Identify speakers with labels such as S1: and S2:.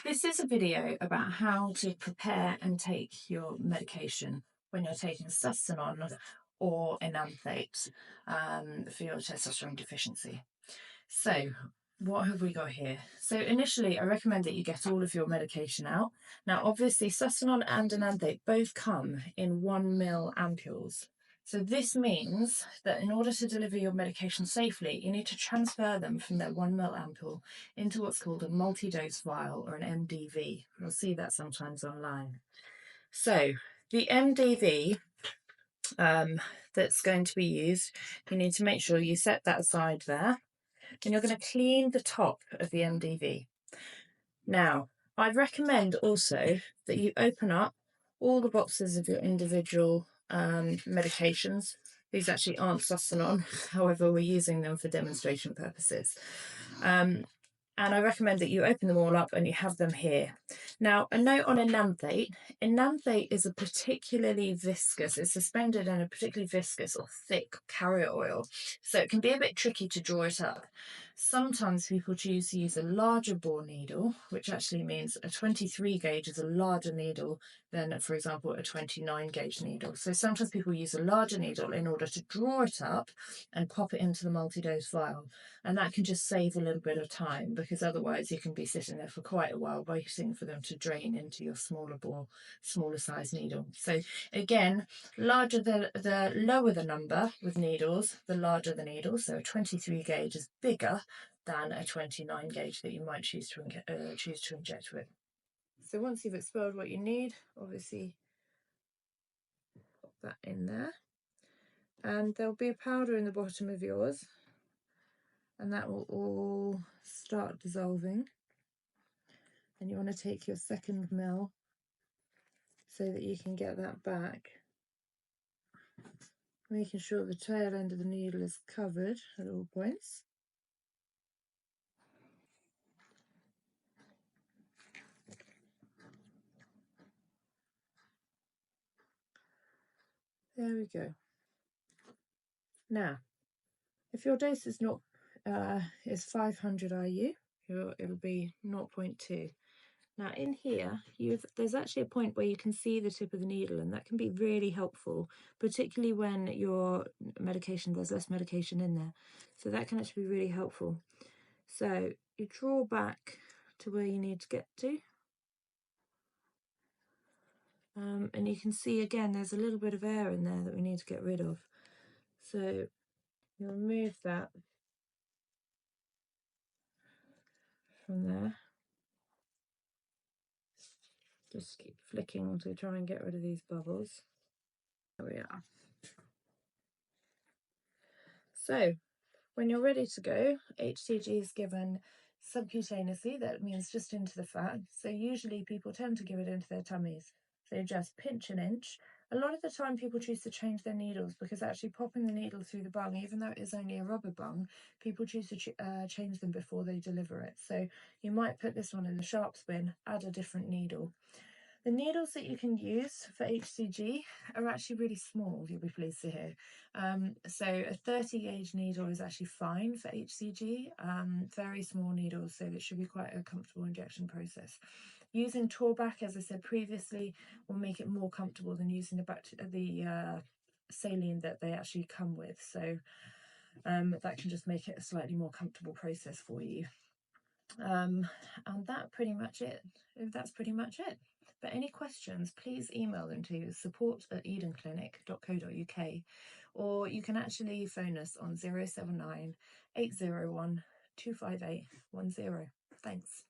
S1: This is a video about how to prepare and take your medication when you're taking Sustanon or Enanthate for your testosterone deficiency. So what have we got here? So initially I recommend that you get all of your medication out. Now obviously Sustanon and Enanthate both come in 1 ml ampules. So this means that in order to deliver your medication safely, you need to transfer them from their 1 ml ampule into what's called a multi-dose vial or an MDV. You'll see that sometimes online. So the MDV that's going to be used, you need to make sure you set that aside there. And you're going to clean the top of the MDV. Now, I'd recommend also that you open up all the boxes of your individual medications. These actually aren't Sustanon, however, we're using them for demonstration purposes. And I recommend that you open them all up and you have them here. Now, a note on Enanthate. Enanthate is a particularly viscous, it's suspended in a particularly viscous or thick carrier oil, so it can be a bit tricky to draw it up. Sometimes people choose to use a larger bore needle, which actually means a 23 gauge is a larger needle than, for example, a 29 gauge needle. So sometimes people use a larger needle in order to draw it up and pop it into the multi-dose vial. And that can just save a little bit of time, because otherwise you can be sitting there for quite a while waiting for them to drain into your smaller bore, smaller size needle. So again, the lower the number with needles, the larger the needle. So a 23 gauge is bigger than a 29 gauge that you might choose to inject with. So once you've expelled what you need, obviously pop that in there, and there'll be a powder in the bottom of yours, and that will all start dissolving. And you want to take your 2nd ml so that you can get that back, making sure the tail end of the needle is covered at all points. There we go. Now, if your dose is not is 500 IU, it'll be 0.2. Now in here, there's actually a point where you can see the tip of the needle, and that can be really helpful, particularly when your medication, there's less medication in there. So that can actually be really helpful. So you draw back to where you need to get to. And you can see again, there's a little bit of air in there that we need to get rid of. So you remove that from there. Just keep flicking to try and get rid of these bubbles. There we are. So when you're ready to go, HCG is given subcutaneously, that means just into the fat. So usually people tend to give it into their tummies. So just pinch an inch. A lot of the time people choose to change their needles, because actually popping the needle through the bung, even though it is only a rubber bung, people choose to change them before they deliver it. So you might put this one in the sharps bin, add a different needle. The needles that you can use for HCG are actually really small, you'll be pleased to hear. So a 30 gauge needle is actually fine for HCG, very small needles, so it should be quite a comfortable injection process. Using Torbac, as I said previously, will make it more comfortable than using the saline that they actually come with. So that can just make it a slightly more comfortable process for you. And that's pretty much it. But any questions, please email them to support@edenclinic.co.uk, or you can actually phone us on 079 801 25810. Thanks.